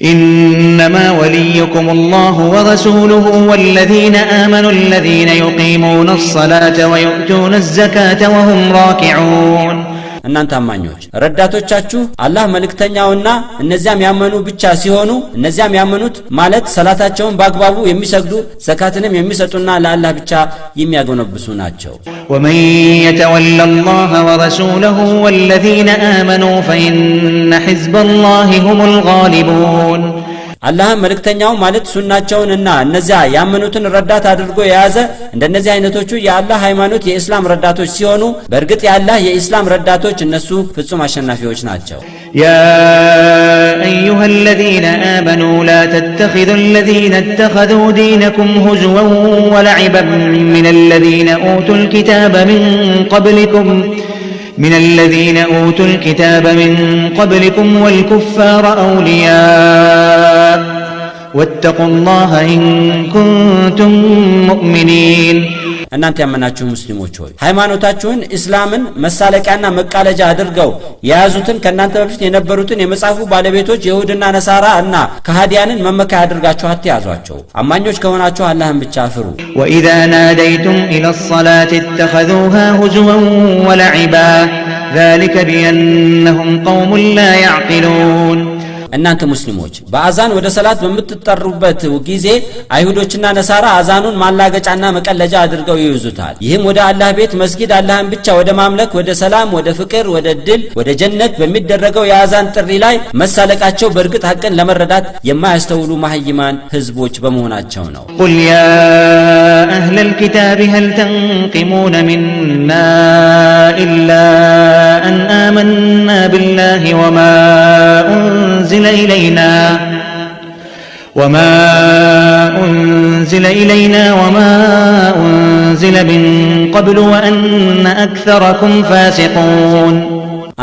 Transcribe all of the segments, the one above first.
إنما وليكم الله ورسوله والذين آمنوا الذين يقيمون الصلاة ويؤتون الزكاة وهم راكعون እናንተ አማኞች ረዳቶቻችሁ አላህ መልእክተኛውና እነዚያም ያመኑ ብቻ ሲሆኑ እነዚያም ያመኑት ማለት ሰላታቸውን በአግባቡ የሚሰግዱ ዘካትንም የሚሰጡና ለአላህ ብቻ የሚያጎነብሱ ናቸው ومن يتولى الله ورسوله والذين آمنوا فإن حزب الله هم الغالبون አላህ መልእክተኛው ማለት ሱናቸውንና እነዚያ ያመኑትን ረዳት አድርጎ የያዘ እንደነዚህ አይነቶቹ የአላህ ሃይማኖት የኢስላም ረዳቶች ሲሆኑ በእርግጥ የአላህ የኢስላም ረዳቶች እነሱ ፍጹም አሸናፊዎች ናቸው يا أيها الذين آمنوا لا تتخذوا الذين اتخذوا دينكم هزوا ولعبا من الذين أوتوا الكتاب من قبلكم والكفار أولياء واتقوا الله إن كنتم مؤمنين እናንተ ያመናችሁ ሙስሊሞች ሆይ ሃይማኖታችሁን እስላምን መሳለቂያና መቃለጃ አድርገው የያዙትን ከናንተ በፊት የነበሩትን የመጻፉ ባለቤቶች ይሁድና ነሳራ እና ከሃዲያንን መመካያ አድርጋችሁ አትያዟቸው አማኞች ከሆናችሁ አላህን ብቻ ፍሩ وإذا ناديتم إلى الصلاة اتخذوها هزوا ولعبا ذلك بأنهم قوم لا يعقلون እናንተ ሙስሊሞች በአዛን ወደ ሰላት በመትጠሩበት ጊዜ አይሁዶችና ነሳራ አዛኑን ማላገጫና መቀለጃ አድርገው ይይዙታል ይህም ወደ አላህ ቤት መስጊድ አላህን ብቻ ወደ ማምለክ ወደ ሰላም ወደ ፍቅር ወደ ድል ወደ ጀነት በሚደረገው የአዛን ጥሪ ላይ መሳለቃቸው በእርግጥ ሐቅን ለመረዳት የማያስተውሉ ማህይማን ህዝቦች በመሆናቸው ነው قل يا أهل الكتاب هل تنقمون منا إلا أن آمنا بالله وما أنزل إلينا وما أنزل من قبل وأن أكثركم فاسقون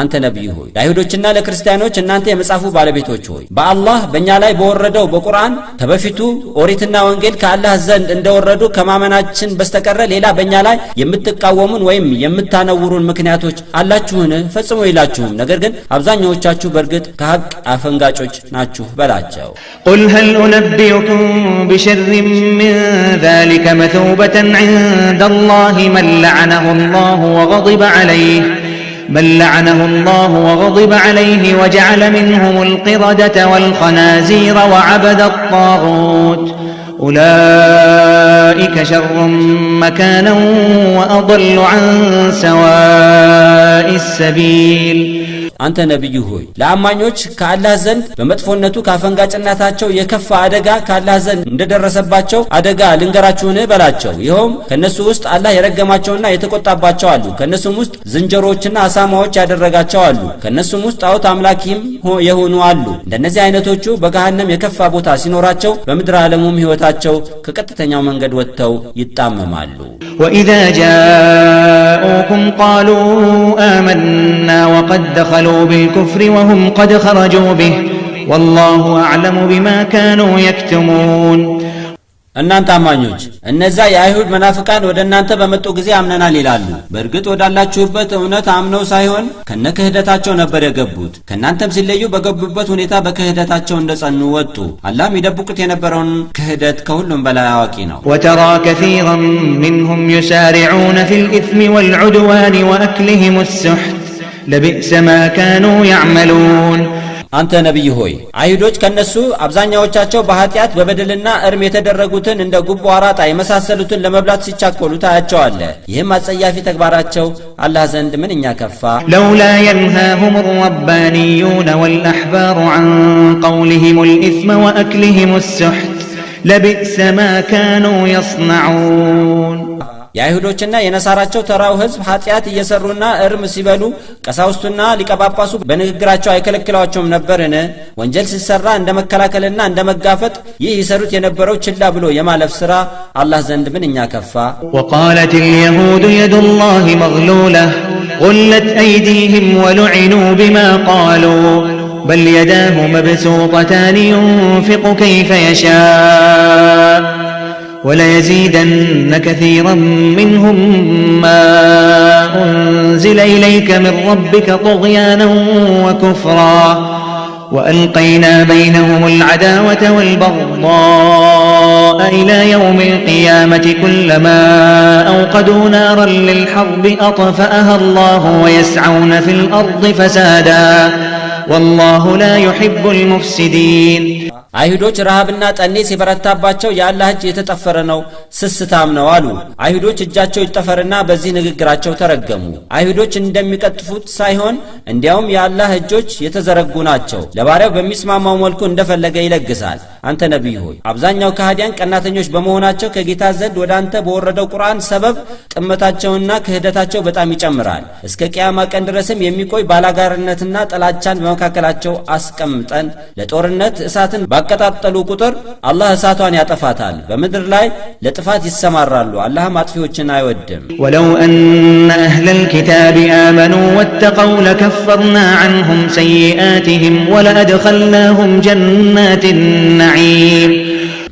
አንተ ነብይ ሆይ ለአይሁዶችና ለክርስቲያኖች እናንተ የመጻፉ ባለቤቶች ሆይ በአላህ በእኛ ላይ በወረደው በቁርአን ተበፊቱ ኦሪትና ወንጌል ከአላህ ዘንድ እንደወረዱ ከማመናችን በስተቀር ሌላ በእኛ ላይ የምትቃወሙን ወይም የምታነውሩን ምክንያቶች አላችሁን ፈጽሞ ይላችሁም ነገር ግን አብዛኛዎቻችሁ በእርግጥ ከሐቅ አፈንጋጮች ናችሁ በላቸው قل هل أنبئكم بشر من ذلك مثوبة عند الله من لعنه الله وغضب عليه وجعل منهم القردة والخنازير وعبد الطاغوت أولئك شر مكانا وأضل عن سواء السبيل አንተ ነብይ ሆይ ለአማኞች ከአላህ ዘንድ በመጥፎነቱ ካፈንጋጭነታቸው የከፋ አደጋ ከአላህ ዘንድ እንደደረሰባቸው አደጋ ልንገራችሁን በላቸው ይሄም ከነሱ ውስጥ አላህ የረገማቸውና የተቆጣባቸው አሉ ከነሱም ውስጥ ዝንጀሮችና አሳማዎች ያደረጋቸው አሉ ከነሱም ውስጥ ጣዖት አምላኪም የሆኑ አሉ እንደነዚህ አይነቶቹ በገሃነም የከፋ ቦታ ሲኖራቸው በምድር ዓለሙም ህይወታቸው ከቀጥተኛው መንገድ ወጥተው ይጣመማሉ وإذا جاءوكم قالوا آمنا وقد دخلوا بالكفر وهم قد خرجوا به والله أعلم بما كانوا يكتمون እናንተ አማኞች እነዛ የአይሁድ መናፍቃን ወደ እናንተ በመጡ ጊዜ አምነናል ይላሉ በእርግጥ ወዳላችሁበት እውነት አምነው ሳይሆን ከነክህደታቸው ነበር የገቡት ከናንተም ሲለዩ በገቡበት ሁኔታ በክህደታቸው እንደጸኑ ወጡ አላህም ይደብቁት የነበረውን ክህደት ከሁሉም በላይ አዋቂ ነው وترى كثيرا منهم يسارعون في الإثم والعدوان وأكلهم السحت لبئس ما كانوا يعملون አንተ ነብይ ሆይ አይሁዶች ከነሱ አብዛኛዎቻቸው በኃጢያት በበደልና እርም የተደረጉትን እንደ ጉቦ አራጣ የመሳሰሉትን ለመብላት ሲቻኮሉ ታያቸዋለህ ይህም አጸያፊ ተግባራቸው አላህ ዘንድ ምንኛ ከፋ لولا ينهاهم الربانيون والأحبار عن قولهم الإثم وأكلهم السحت لبئس ما كانوا يصنعون የአይሁዶችና የነሳራቸው ተራው ህዝብ ኃጢያት እየሰሩና እርም ሲበሉ ቀሳውስቱና ሊቀጳጳሱ በንግግራቸው አይከለክሏቸውም ነበርን ወንጀል ሲሰራ እንደመከላከልና እንደመጋፈጥ ይህ ይሰሩት የነበረው ችላ ብሎ የማለፍ ሥራ አላህ ዘንድ ምንኛ ከፋ وقالت اليهود يد الله مغلولة غلت أيديهم ولعنوا بما قالوا بل يداه مبسوطتان ينفق كيف يشاء وليزيدن كثيرا منهم ما أنزل إليك من ربك طغيانا وكفرا وألقينا بينهم العداوة والبغضاء إلى يوم القيامة كلما أوقدوا نارا للحرب أطفأها الله ويسعون في الأرض فسادا والله لا يحب المفسدين አይሁዶች ረሃብና ጠኔ ሲበረታባቸው የአላህ እጅ የተጠፈረ ነው ስስታም ነው አሉ። አይሁዶች እጃቸው ይጠፈርና በዚህ ንግግራቸው ተረገሙ። አይሁዶች እንደሚቀጥፉት ሳይሆን እንዲያውም የአላህ እጆች የተዘረጉ ናቸው። ለባሪያው በሚስማማው መልኩ እንደፈለገ ይለግሳል። አንተ ነብይ ሆይ አብዛኛው ከሃዲያን ቀናተኞች በመሆናቸው ከጌታ ዘንድ ወደ አንተ በወረደው ቁርአን ሰበብ ጥመታቸውና ክህደታቸው በጣም ይጨምራል። እስከ ቂያማ ቀን ድረስም የሚቆይ ባላጋርነትና ጥላቻን በመካከላቸው አስቀምጠን ለጦርነት እሳትን ባቀጣጠሉ ቁጥር አላህ እሳቷን ያጠፋታል። በምድር ላይ ለጥፋት ይሰማራሉ። አላህም አጥፊዎችን አይወድም። ولو أن أهل الكتاب آمنوا واتقوا لكفرنا عنهم سيئاتهم ولأدخلناهم جنات النعيم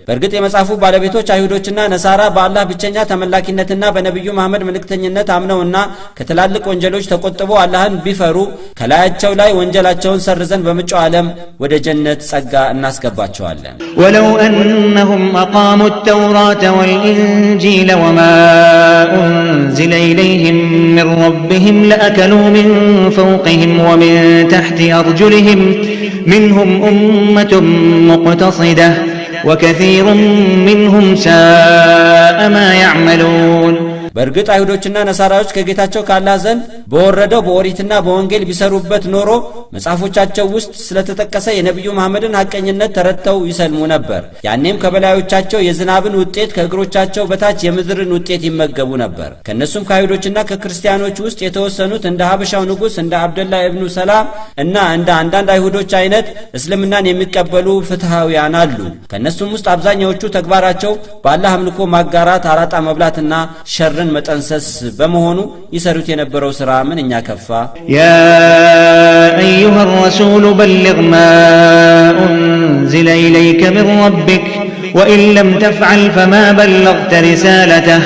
በርግጥ የመጽሐፉ ባለቤቶች አይሁዶችና ነሳራ በአላህ ብቸኛ ተመላኪነትና በነብዩ መሐመድ መልእክተኝነት አምነውና ከትላልቅ ወንጀሎች ተቆጥበው አላህን ቢፈሩ ከላያቸው ላይ ወንጀላቸውን ሰርዘን በመጪው ዓለም ወደ ጀነት ጸጋ እናስገባቸዋለን። ولو أنهم أقاموا التوراة والإنجيل وما أنزل إليهم من ربهم لأكلوا من فوقهم ومن تحت أرجلهم منهم أمة مقتصدة وكثير منهم ساء ما يعملون በርግጥ አይሁዶችና ነሳራዎች ከጌታቸው ካላህ ዘንድ በወረደው በኦሪትና በወንጌል ቢሰሩበት ኖሮ መጽሐፎቻቸው ውስጥ ስለተጠቀሰ የነብዩ መሐመድን ሐቀኝነት ተረድተው ይሰልሙ ነበር። ያኔም ከበላዮቻቸው የዝናብን ውጤት ከእግሮቻቸው በታች የምድርን ውጤት ይመገቡ ነበር። ከነሱም ከአይሁዶችና ከክርስቲያኖች ውስጥ የተወሰኑት እንደ ሀበሻው ንጉስ እንደ አብደላህ ኢብኑ ሰላም እና እንደ አንዳንድ አይሁዶች አይነት እስልምናን የሚቀበሉ ፍትሃውያን አሉ። ከነሱም ውስጥ አብዛኛዎቹ ተግባራቸው በአላህ አምልኮ ማጋራት፣ አራጣ መብላትና ሸር መጠንሰስ በመሆኑ ይሰሩት የነበረው ሥራ ምንኛ ከፋ። يا أيها الرسول بلغ ما أنزل إليك من ربك وإن لم تفعل فما بلغت رسالته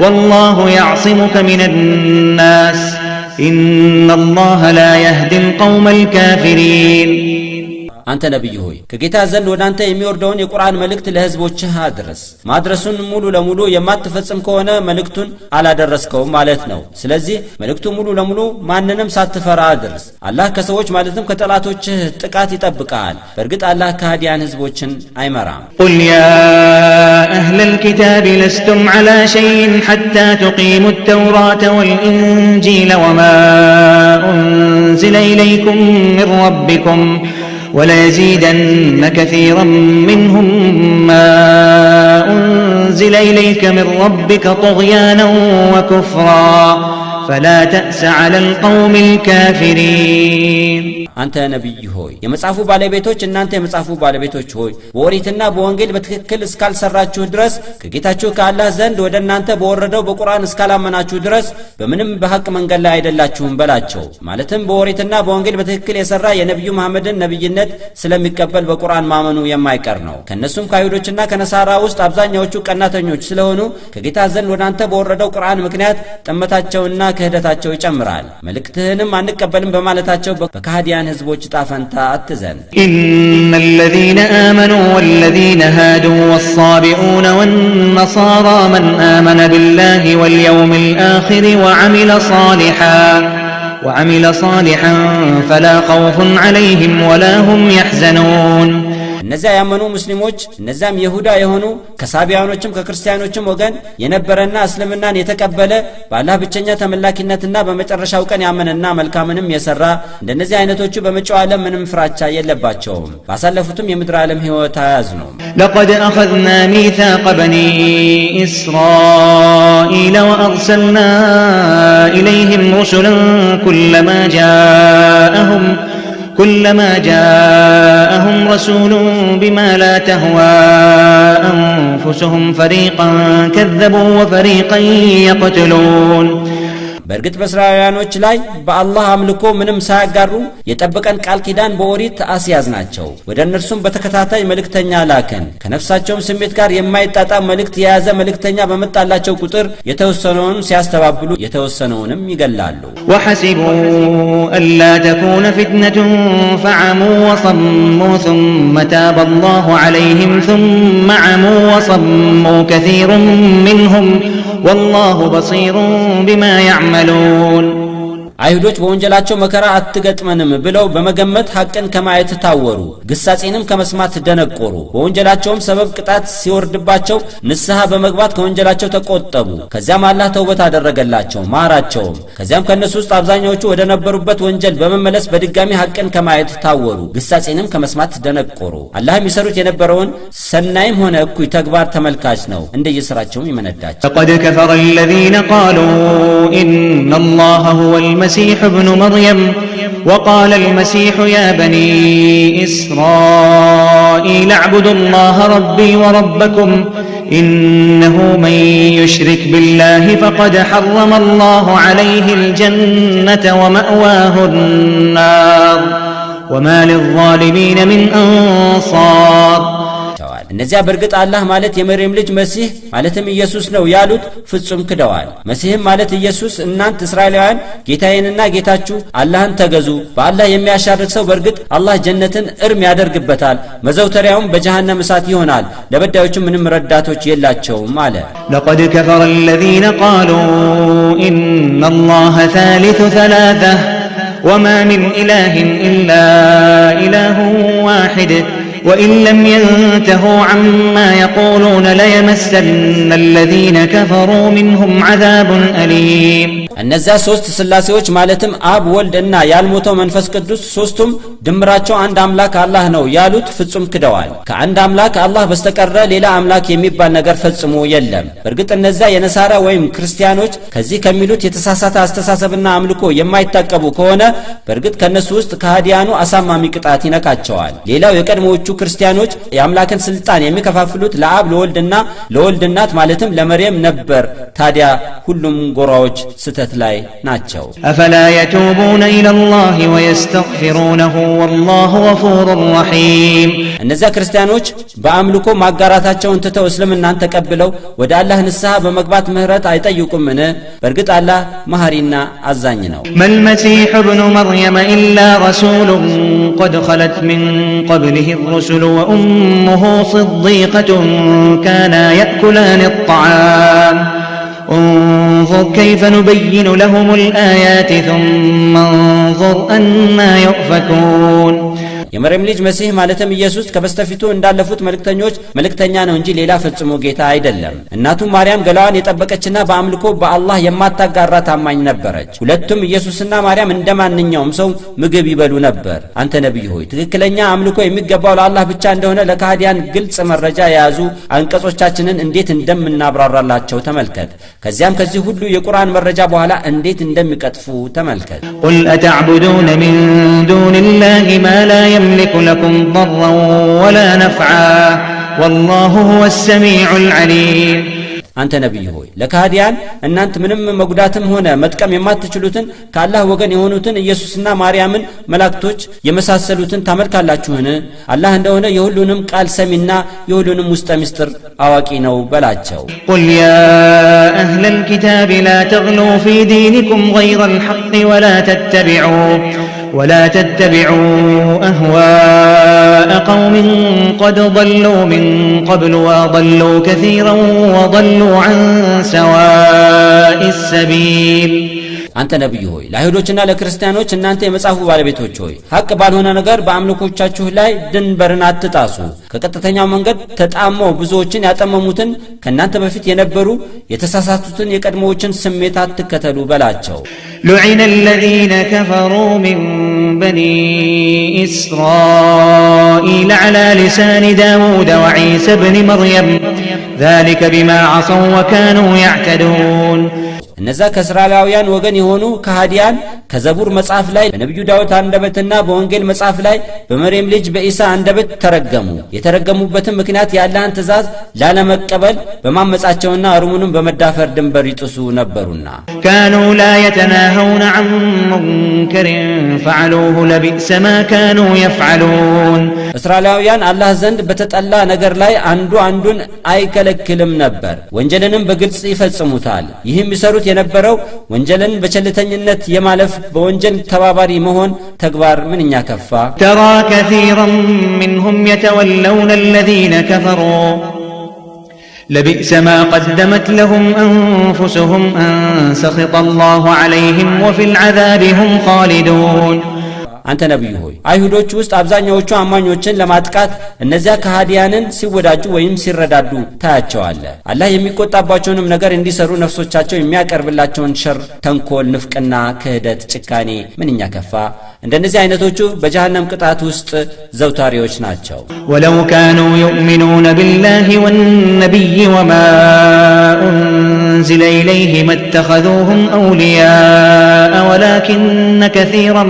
والله يعصمك من الناس إن الله لا يهدي القوم الكافرين አንተ ነብይ ሆይ ከጌታ ዘንድ ወደ አንተ የሚወርደውን የቁርአን መልእክት ለህዝቦችህ አድርስ። ማድረሱን ሙሉ ለሙሉ የማትፈጽም ከሆነ መልእክቱን አላደረስከውም ማለት ነው። ስለዚህ መልእክቱ ሙሉ ለሙሉ ማንንም ሳትፈራ አድርስ። አላህ ከሰዎች ማለትም ከጠላቶችህ ጥቃት ይጠብቃል። በርግጥ አላህ ከሃዲያን ህዝቦችን አይመራም። قل يا أهل الكتاب لستم على شيء حتى تقيموا التوراة والإنجيل وما أنزل إليكم من ربكم وليزيدن كثيرا منهم ما أنزل إليك من ربك طغيانا وكفرا فلا تأس على القوم الكافرين አንተ ነብይ ሆይ የመጽሐፉ ባለቤቶች እናንተ የመጽሐፉ ባለቤቶች ሆይ በኦሪትና በወንጌል በትክክል እስካልሰራችሁ ድረስ ከጌታችሁ ከአላህ ዘንድ ወደ እናንተ በወረደው በቁርአን እስካላመናችሁ ድረስ በምንም በሐቅ መንገድ ላይ አይደላችሁም በላቸው። ማለትም በኦሪትና በወንጌል በትክክል የሰራ የነብዩ መሐመድን ነብይነት ስለሚቀበል በቁርአን ማመኑ የማይቀር ነው። ከነሱም ከአይሁዶችና ከነሳራ ውስጥ አብዛኛዎቹ ቀናተኞች ስለሆኑ ከጌታ ዘንድ ወደ አንተ በወረደው ቁርአን ምክንያት ጥመታቸውና ክህደታቸው ይጨምራል። መልእክትህንም አንቀበልም በማለታቸው በካህዲያን ህዝቦች ጣፈንታ አትዘን። إن الذين آمنوا والذين هادوا والصابئون والنصارى من آمن بالله واليوم الآخر وعمل صالحا فلا خوف عليهم ولا هم يحزنون እነዚያ ያመኑ ሙስሊሞች እነዚያም ይሁዳ የሆኑ ከሳቢያኖችም ከክርስቲያኖችም ወገን የነበረና እስልምናን የተቀበለ በአላህ ብቸኛ ተመላኪነትና በመጨረሻው ቀን ያመነና መልካምንም የሰራ እንደነዚህ አይነቶቹ በመጪው ዓለም ምንም ፍራቻ የለባቸውም። ባሳለፉትም የምድር ዓለም ህይወት አያዝኑ። لقد أخذنا ميثاق بني إسرائيل وأرسلنا إليهم رسلا كلما جاءهم رسول بما لا تهوى أنفسهم فريقا كذبوا وفريقا يقتلون በእርግጥ በእስራኤላውያኖች ላይ በአላህ አምልኮ ምንም ሳያጋሩ የጠበቀን ቃል ኪዳን በኦሪት አስያዝናቸው። ወደ እነርሱም በተከታታይ መልእክተኛ ላከን። ከነፍሳቸውም ስሜት ጋር የማይጣጣም መልእክት የያዘ መልእክተኛ በመጣላቸው ቁጥር የተወሰነውን ሲያስተባብሉ የተወሰነውንም ይገላሉ። وحسبوا ألا تكون فتنة فعموا وصموا ثم تاب الله عليهم ثم عموا وصموا كثير منهم والله بصير بما يعملون አይሁዶች በወንጀላቸው መከራ አትገጥመንም ብለው በመገመት ሐቅን ከማየት ታወሩ፣ ግሳጼንም ከመስማት ደነቆሩ። በወንጀላቸውም ሰበብ ቅጣት ሲወርድባቸው ንስሐ በመግባት ከወንጀላቸው ተቆጠቡ። ከዚያም አላህ ተውበት አደረገላቸው ማራቸው። ከዚያም ከነሱ ውስጥ አብዛኛዎቹ ወደ ነበሩበት ወንጀል በመመለስ በድጋሚ ሐቅን ከማየት ታወሩ፣ ግሳጼንም ከመስማት ደነቆሩ። አላህም ይሰሩት የነበረውን ሰናይም ሆነ እኩይ ተግባር ተመልካች ነው፣ እንደየሥራቸውም ይመነዳቸው። لقد كفر الذين قالوا إن الله هو المسيح ابن مريم وقال المسيح يا بني إسرائيل اعبدوا الله ربي وربكم إنه من يشرك بالله فقد حرم الله عليه الجنة ومأواه النار وما للظالمين من أنصار እነዚያ በርግጥ አላህ ማለት የመርየም ልጅ መሲህ ማለትም ኢየሱስ ነው ያሉት ፍጹም ክደዋል። መሲህም ማለት ኢየሱስ እናንተ እስራኤላውያን ጌታዬንና ጌታችሁ አላህን ተገዙ፣ በአላህ የሚያሻርክ ሰው በርግጥ አላህ ጀነትን እርም ያደርግበታል፣ መዘውተሪያውም በጀሃነም እሳት ይሆናል፣ ለበዳዮችም ምንም ረዳቶች የላቸውም አለ። لقد كفر الذين قالوا إن الله ثالث ثلاثة وما من إله إلا إله واحد وإن لم ينتهوا عما يقولون ليمسن الذين كفروا منهم عذاب أليم እነዚያ ሶስት ስላሴዎች ማለትም አብ ወልድና ያልሞተው መንፈስ ቅዱስ ሶስቱም ድምራቸው አንድ አምላክ አላህ ነው ያሉት ፍጹም ክደዋል። ከአንድ አምላክ አላህ በስተቀር ሌላ አምላክ የሚባል ነገር ፈጽሞ የለም። በእርግጥ እነዚያ የነሳራ ወይም ክርስቲያኖች ከዚህ ከሚሉት የተሳሳተ አስተሳሰብና አምልኮ የማይታቀቡ ከሆነ በእርግጥ ከነሱ ውስጥ ከሃዲያኑ አሳማሚ ቅጣት ይነካቸዋል። ሌላው የቀድሞዎቹ ክርስቲያኖች የአምላክን ስልጣን የሚከፋፍሉት ለአብ ለወልድና ለወልድ እናት ማለትም ለመርየም ነበር። ታዲያ ሁሉም ጎራዎች ስተት ላይ ናቸው። أفلا يتوبون إلى الله ويستغفرونه والله غفور رحيم እነዚያ ክርስቲያኖች በአምልኮ ማጋራታቸውን ትተው እስልምናን ተቀብለው ወደ አላህ ንስሐ በመግባት ምህረት አይጠይቁምን? በእርግጥ አላህ መሐሪና አዛኝ ነው። ما المسيح ابن مريم إلا رسول قد خلت من قبله الرسل وأمه صديقة كانا يأكلان الطعام انظر كيف نبين لهم الآيات ثم انظر أنا يؤفكون የመርየም ልጅ መሲህ ማለትም ኢየሱስ ከበስተፊቱ እንዳለፉት መልእክተኞች መልእክተኛ ነው እንጂ ሌላ ፈጽሞ ጌታ አይደለም። እናቱ ማርያም ገላዋን የጠበቀችና በአምልኮ በአላህ የማታጋራ ታማኝ ነበረች። ሁለቱም ኢየሱስና ማርያም እንደማንኛውም ሰው ምግብ ይበሉ ነበር። አንተ ነብይ ሆይ ትክክለኛ አምልኮ የሚገባው ለአላህ ብቻ እንደሆነ ለካህዲያን ግልጽ መረጃ የያዙ አንቀጾቻችንን እንዴት እንደምናብራራላቸው ተመልከት። ከዚያም ከዚህ ሁሉ የቁርአን መረጃ በኋላ እንዴት እንደሚቀጥፉ ተመልከት። قل أتعبدون من دون الله ما لا يملك لكم ضرا ولا نفعا والله هو السميع العليم አንተ ነብይ ሆይ ለካህዲያን እናንተ ምንም መጉዳትም ሆነ መጥቀም የማትችሉትን ከአላህ ወገን የሆኑትን ኢየሱስና ማርያምን መላእክቶች የመሳሰሉትን ታመልካላችሁን? አላህ እንደሆነ የሁሉንም ቃል ሰሚና የሁሉንም ውስጥ ምስጢር አዋቂ ነው በላቸው። قل يا أهل الكتاب لا تغلوا في دينكم غير الحق ولا تتبعوا أهواء قوم قد ضلوا من قبل وضلوا كثيرا وضلوا عن سواء السبيل አንተ ነብይ ሆይ ለአይሁዶችና ለክርስቲያኖች እናንተ የመጻፉ ባለቤቶች ሆይ ሐቅ ባልሆነ ነገር በአምልኮቻችሁ ላይ ድንበርን አትጣሱ። ከቀጥተኛው መንገድ ተጣመው ብዙዎችን ያጠመሙትን ከናንተ በፊት የነበሩ የተሳሳቱትን የቀድሞዎችን ስሜት አትከተሉ በላቸው። لعن الذين كفروا من بني إسرائيل على لسان داود وعيسى بن مريم ذلك بما عصوا وكانوا يعتدون እነዛ ከእስራኤላውያን ወገን የሆኑ ከሃዲያን ከዘቡር መጽሐፍ ላይ በነብዩ ዳውድ አንደበትና በወንጌል መጽሐፍ ላይ በመርየም ልጅ በኢሳ አንደበት ተረገሙ። የተረገሙበትም ምክንያት የአላህን ትእዛዝ ላለመቀበል በማመጻቸውና እርሙንም በመዳፈር ድንበር ይጥሱ ነበሩና كانوا لا يتناهون عن منكر فعلوه لبئس ما كانوا يفعلون እስራኤላውያን አላህ ዘንድ በተጠላ ነገር ላይ አንዱ አንዱን አይከለክልም ነበር፣ ወንጀልንም በግልጽ ይፈጽሙታል። ይህም ይሰሩት የነበረው ወንጀልን በቸልተኝነት የማለፍ በወንጀል ተባባሪ መሆን ተግባር ምንኛ ከፋ። ترى كثيرا منهم يتولون الذين كفروا لبئس ما قدمت لهم أنفسهم أن سخط الله عليهم وفي العذاب هم خالدون አንተ ነብዩ ሆይ አይሁዶች ውስጥ አብዛኛዎቹ አማኞችን ለማጥቃት እነዚያ ከሃዲያንን ሲወዳጁ ወይም ሲረዳዱ ታያቸዋለህ። አላህ የሚቆጣባቸውንም ነገር እንዲሰሩ ነፍሶቻቸው የሚያቀርብላቸውን ሸር፣ ተንኮል፣ ንፍቅና፣ ክህደት፣ ጭካኔ ምንኛ ከፋ። እንደነዚህ አይነቶቹ በጀሃነም ቅጣት ውስጥ ዘውታሪዎች ናቸው። ولو كانوا يؤمنون بالله والنبي وما أنزل إليه ما اتخذوهم أولياء ولكن كثيرا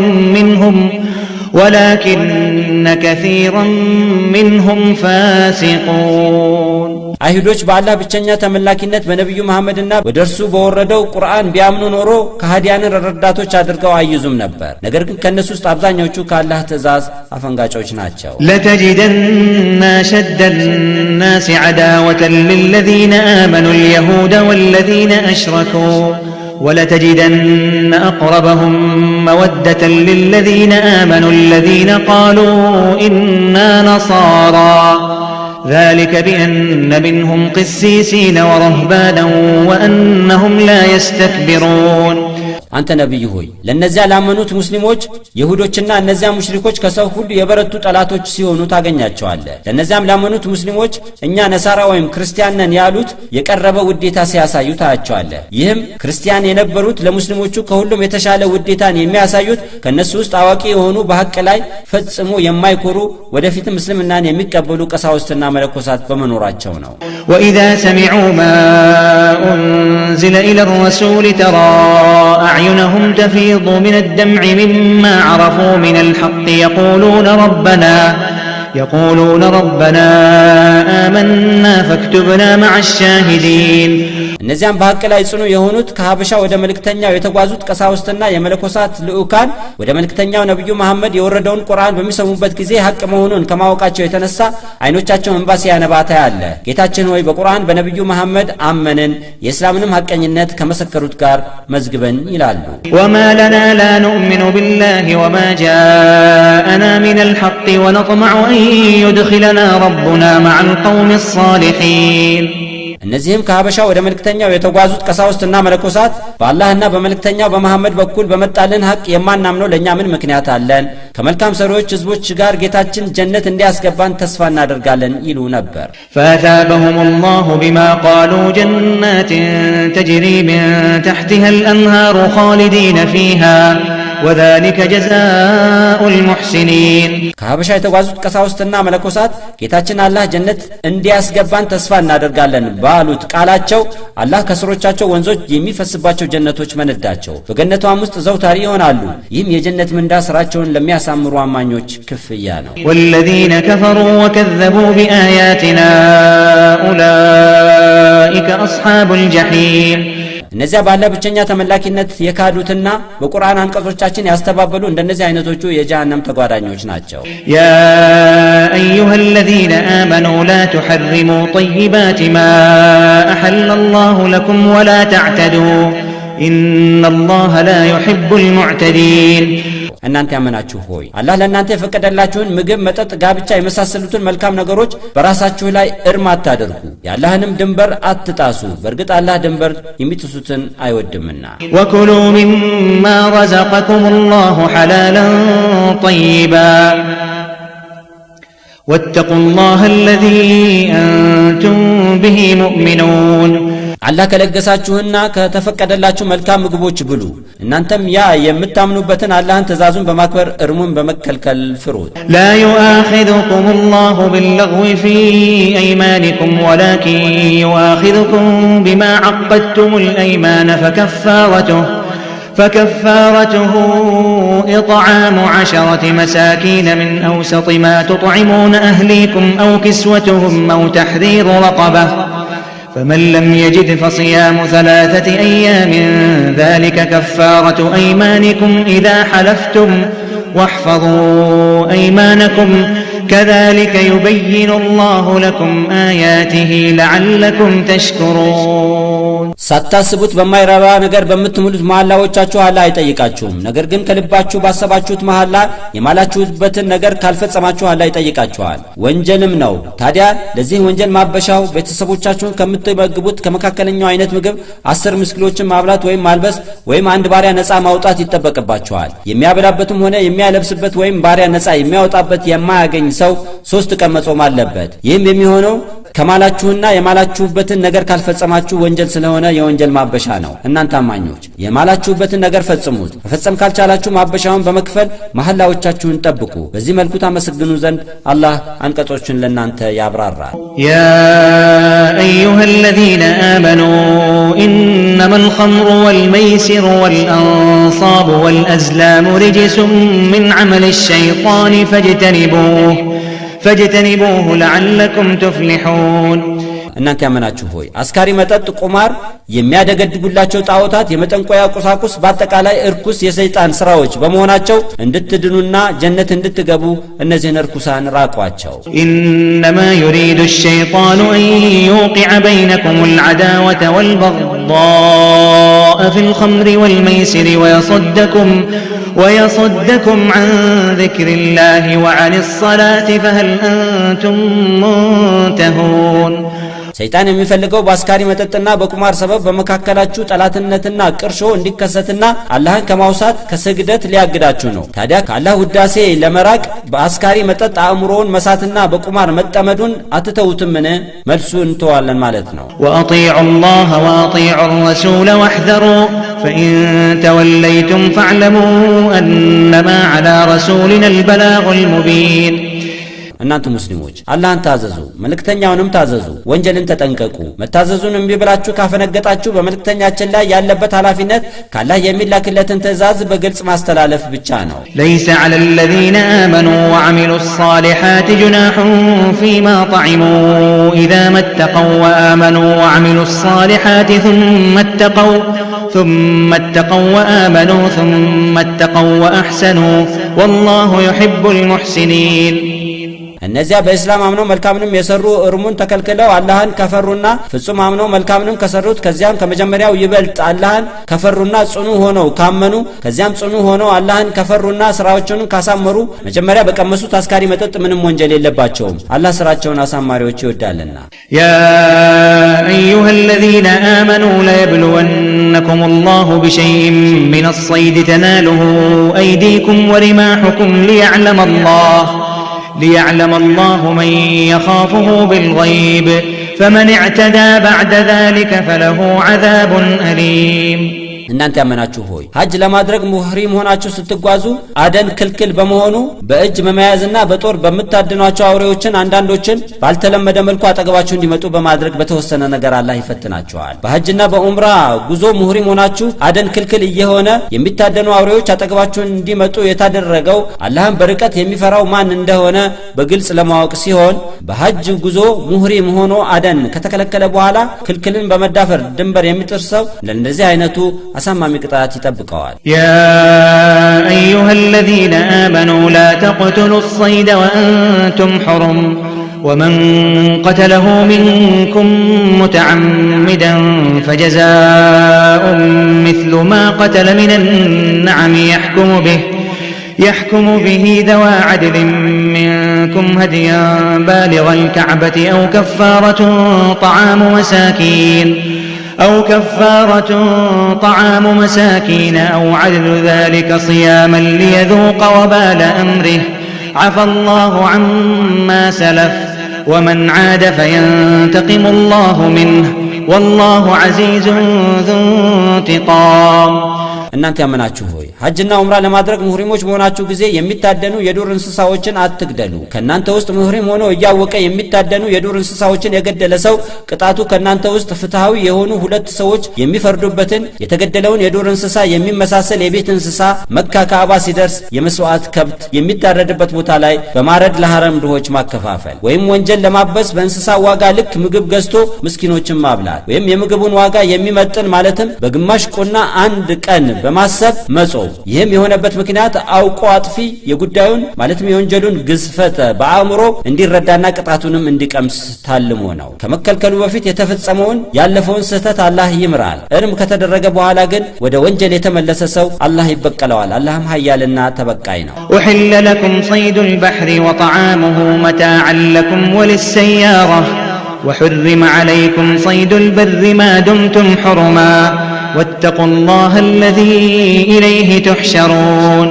منهم فاسقون አይሁዶች በአላህ ብቸኛ ተመላኪነት በነብዩ መሐመድና በደርሱ በወረደው ቁርአን ቢያምኑ ኖሮ ከሃዲያንን ረዳቶች አድርገው አይዙም ነበር። ነገር ግን ከነሱ ውስጥ አብዛኞቹ ከአላህ ትእዛዝ አፈንጋጮች ናቸው። لتجدن شد الناس عداوة للذين آمنوا اليهود والذين أشركوا ولتجدن أقربهم مودة للذين آمنوا الذين قالوا إنا نصارى ذلك بأن منهم قسيسين ورهبانا وأنهم لا يستكبرون አንተ ነብዩ ሆይ ለነዚያ ላመኑት ሙስሊሞች ይሁዶችና እነዚያ ሙሽሪኮች ከሰው ሁሉ የበረቱ ጠላቶች ሲሆኑ ታገኛቸዋለህ። ለነዚያም ላመኑት ሙስሊሞች እኛ ነሳራ ወይም ክርስቲያን ነን ያሉት የቀረበ ውዴታ ሲያሳዩ ታያቸዋለህ። ይህም ክርስቲያን የነበሩት ለሙስሊሞቹ ከሁሉም የተሻለ ውዴታን የሚያሳዩት ከነሱ ውስጥ አዋቂ የሆኑ በሐቅ ላይ ፈጽሞ የማይኮሩ ወደፊትም እስልምናን የሚቀበሉ ቀሳውስትና መለኮሳት በመኖራቸው ነው። وإذا سمعوا ما أنزل إلى الرسول ترى أعينهم تفيض من الدمع مما عرفوا من الحق يقولون ربنا آمنا فاكتبنا مع الشاهدين እነዚያም በሐቅ ላይ ጽኑ የሆኑት ከሐበሻ ወደ መልእክተኛው የተጓዙት ቀሳውስትና የመለኮሳት ልዑካን ወደ መልእክተኛው ነብዩ መሐመድ የወረደውን ቁርአን በሚሰሙበት ጊዜ ሐቅ መሆኑን ከማወቃቸው የተነሳ አይኖቻቸው እንባ ሲያነባ ታያለ። ጌታችን ሆይ በቁርአን በነብዩ መሐመድ አመንን የእስላምንም ሐቀኝነት ከመሰከሩት ጋር መዝግበን ይላሉ። وما لنا لا نؤمن بالله وما جاءنا من الحق ونطمع أن يدخلنا ربنا مع القوم الصالحين እነዚህም ከሐበሻ ወደ መልእክተኛው የተጓዙት ቀሳውስትና መለኮሳት በአላህና በመልእክተኛው በመሐመድ በኩል በመጣልን ሐቅ የማናምነው ለኛ ምን ምክንያት አለን? ከመልካም ሰሪዎች ህዝቦች ጋር ጌታችን ጀነት እንዲያስገባን ተስፋ እናደርጋለን ይሉ ነበር። فأثابهم الله بما قالوا جنات تجري من تحتها الأنهار خالدين فيها وذلك جزاء المحسنين ከሐበሻ የተጓዙት ቀሳውስትና መለኮሳት ጌታችን አላህ ጀነት እንዲያስገባን ተስፋ እናደርጋለን ባሉት ቃላቸው አላህ ከስሮቻቸው ወንዞች የሚፈስባቸው ጀነቶች መነዳቸው፣ በገነቷም ውስጥ ዘውታሪ ይሆናሉ። ይህም የጀነት ምንዳ ስራቸውን ለሚያሳምሩ አማኞች ክፍያ ነው። والذين كفروا وكذبوا بآياتنا أولئك أصحاب الجحيم እነዚያ ባለ ብቸኛ ተመላኪነት የካዱትና በቁርአን አንቀጾቻችን ያስተባበሉ እንደነዚህ አይነቶቹ የጀሃነም ተጓዳኞች ናቸው። يا أيها الذين آمنوا لا تحرموا طيبات ما أحل الله لكم ولا تعتدوا إن الله لا يحب المعتدين እናንተ ያመናችሁ ሆይ አላህ ለእናንተ የፈቀደላችሁን ምግብ፣ መጠጥ፣ ጋብቻ የመሳሰሉትን መልካም ነገሮች በራሳችሁ ላይ እርም አታድርጉ፣ የአላህንም ድንበር አትጣሱ፣ በእርግጥ አላህ ድንበር የሚጥሱትን አይወድምና። وكلوا مما رزقكم الله حلالا طيبا واتقوا الله الذي أنتم به مؤمنون አላህ ከለገሳችሁና ከተፈቀደላችሁ መልካም ምግቦች ብሉ እናንተም ያ የምታምኑበትን አላህን ትእዛዙን በማክበር እርሙን በመከልከል ፍሩት لا يؤاخذكم الله باللغو في أيمانكم ولكن يؤاخذكم بما عقدتم الأيمان فكفارته إطعام 10 مساكين من أوسط ما تطعمون أهليكم أو كسوتهم أو تحرير رقبة فمن لم يجد فصيام 3 أيام ذلك كفارة أيمانكم إذا حلفتم واحفظوا أيمانكم كذلك يبين الله لكم آياته لعلكم تشكرون ሳታስቡት በማይረባ ነገር በምትምሉት መሐላዎቻችሁ አላህ አይጠይቃችሁም ነገር ግን ከልባችሁ ባሰባችሁት መሐላ የማላችሁበትን ነገር ካልፈጸማችሁ አላህ ይጠይቃችኋል ወንጀልም ነው ታዲያ ለዚህ ወንጀል ማበሻው ቤተሰቦቻችሁን ከምትመግቡት ከመካከለኛው አይነት ምግብ 10 ምስኪኖችን ማብላት ወይም ማልበስ ወይም አንድ ባሪያ ነፃ ማውጣት ይተበቀባችኋል የሚያበላበትም ሆነ የሚያለብስበት ወይም ባሪያ ነፃ የሚያወጣበት የማያገኝ ሰው 3 ቀን መጾም አለበት ይህም የሚሆነው ከማላችሁና የማላችሁበትን ነገር ካልፈጸማችሁ ወንጀል ስለሆነ የወንጀል ማበሻ ነው እናንተ አማኞች የማላችሁበትን ነገር ፈጽሙት መፈጸም ካልቻላችሁ ማበሻውን በመክፈል መሐላዎቻችሁን ጠብቁ በዚህ መልኩ ታመሰግኑ ዘንድ አላህ አንቀጾችን ለናንተ ያብራራል يا أيها الذين آمنوا إنما الخمر والميسر والأنصاب والأزلام رجس من عمل الشيطان فاجتنبوه لعلكم تفلحون እናንተ ያመናችሁ ሆይ አስካሪ መጠጥ ቁማር የሚያደገድጉላቸው ጣዖታት የመጠንቆያ ቁሳቁስ በአጠቃላይ እርኩስ የሰይጣን ስራዎች በመሆናቸው እንድትድኑና ጀነት እንድትገቡ እነዚህን እርኩሳን ራቋቸው إنما يريد الشيطان أن يوقع بينكم العداوة والبغضاء في الخمر والميسر ويصدكم عن ذكر الله وعن الصلاة فهل أنتم منتهون ሰይጣን የሚፈልገው በአስካሪ መጠጥና በቁማር ሰበብ በመካከላችሁ ጠላትነትና ቅርሾ እንዲከሰትና አላህን ከማውሳት ከስግደት ሊያግዳችሁ ነው ታዲያ ከአላህ ውዳሴ ለመራቅ በአስካሪ መጠጥ አእምሮውን መሳትና በቁማር መጠመዱን አትተውትምን መልሱ እንተዋለን ማለት ነው وأطيعوا الله وأطيعوا الرسول واحذروا فإن توليتم فاعلموا أنما على رسولنا البلاغ المبين እናንተ ሙስሊሞች አላህን ታዘዙ መልእክተኛውንም ታዘዙ ወንጀልን ተጠንቀቁ መታዘዙን እምቢ ብላችሁ ካፈነገጣችሁ በመልእክተኛችን ላይ ያለበት ኃላፊነት ካላህ የሚላክለትን ትእዛዝ በግልጽ ማስተላለፍ ብቻ ነው ليس على الذين آمنوا وعملوا الصالحات جناح فيما طعموا إذا ما اتقوا وآمنوا وعملوا الصالحات ثم اتقوا وآمنوا ثم اتقوا وأحسنوا والله يحب المحسنين እነዚያ በእስላም አምነው መልካምንም የሰሩ እርሙን ተከልክለው አላህን ከፈሩና ፍጹም አምነው መልካምንም ከሰሩት ከዚያም ከመጀመሪያው ይበልጥ አላህን ከፈሩና ጽኑ ሆነው ካመኑ ከዚያም ጽኑ ሆነው አላህን ከፈሩና ስራዎችን ካሳመሩ መጀመሪያ በቀመሱት አስካሪ መጠጥ ምንም ወንጀል የለባቸውም አላህ ስራቸውን አሳማሪዎች ይወዳልና يا أيها الذين آمنوا لا يبلونكم الله بشيء من الصيد تناله أيديكم ورماحكم ليعلم الله من يخافه بالغيب فمن اعتدى بعد ذلك فله عذاب أليم እናንተ ያመናችሁ ሆይ ሐጅ ለማድረግ ሙህሪም ሆናችሁ ስትጓዙ አደን ክልክል በመሆኑ በእጅ መመያዝና በጦር በመታደኗቸው አውሬዎችን አንዳንዶችን ባልተለመደ መልኩ አጠገባችሁ እንዲመጡ በማድረግ በተወሰነ ነገር አላህ ይፈትናቸዋል በሐጅና በኡምራ ጉዞ ሙህሪም ሆናችሁ አደን ክልክል እየሆነ የሚታደኑ አውሬዎች አጠገባችሁ እንዲመጡ የታደረገው አላህን በርቀት የሚፈራው ማን እንደሆነ በግልጽ ለማወቅ ሲሆን በሐጅ ጉዞ ሙህሪም ሆኖ አደን ከተከለከለ በኋላ ክልክልን በመዳፈር ድንበር የሚጥሰው ለእንደዚህ አይነቱ አሳማሚ ቅጣት ይጠብቀዋል يا أيها الذين آمنوا لا تقتلوا الصيد وأنتم حرم ومن قتله منكم متعمدا فجزاء مثل ما قتل من النعم يحكم به ذوى عدل منكم هديا بالغ الكعبة أو كفارة طعام مساكين أو عدل ذلك صياما ليذوق وبال أمره عفى الله عما سلف ومن عاد فينتقم الله منه والله عزيز ذو انتقام እናንተ ያመናችሁ ሆይ ሐጅና ዑምራ ለማድረግ ሙህሪሞች በሆናችሁ ጊዜ የሚታደኑ የዱር እንስሳዎችን አትግደሉ። ከናንተ ውስጥ ሙህሪም ሆኖ እያወቀ የሚታደኑ የዱር እንስሳዎችን የገደለ ሰው ቅጣቱ ከናንተ ውስጥ ፍትሃዊ የሆኑ ሁለት ሰዎች የሚፈርዱበትን የተገደለውን የዱር እንስሳ የሚመሳሰል የቤት እንስሳ መካ ካዕባ ሲደርስ የመስዋዕት ከብት የሚታረድበት ቦታ ላይ በማረድ ለሐረም ድሆች ማከፋፈል፣ ወይም ወንጀል ለማበስ በእንስሳ ዋጋ ልክ ምግብ ገዝቶ ምስኪኖችን ማብላት፣ ወይም የምግቡን ዋጋ የሚመጥን ማለትም በግማሽ ቆና አንድ ቀን በማሰብ መጾም። ይህም የሆነበት ምክንያት አውቆ አጥፊ የጉዳዩን ማለትም የወንጀሉን ግዝፈት በአእምሮ እንዲረዳና ቅጣቱንም እንዲቀምስ ታልሞ ነው። ከመከልከሉ በፊት የተፈጸመውን ያለፈውን ስህተት አላህ ይምራል። እርም ከተደረገ በኋላ ግን ወደ ወንጀል የተመለሰ ሰው አላህ ይበቀለዋል። አላህም ኃያልና ተበቃይ ነው። أحل لكم صيد البحر وطعامه متاعا لكم وللسيارة وحرم عليكم صيد البر ما دمتم حرما واتقوا الله الذي إليه تحشرون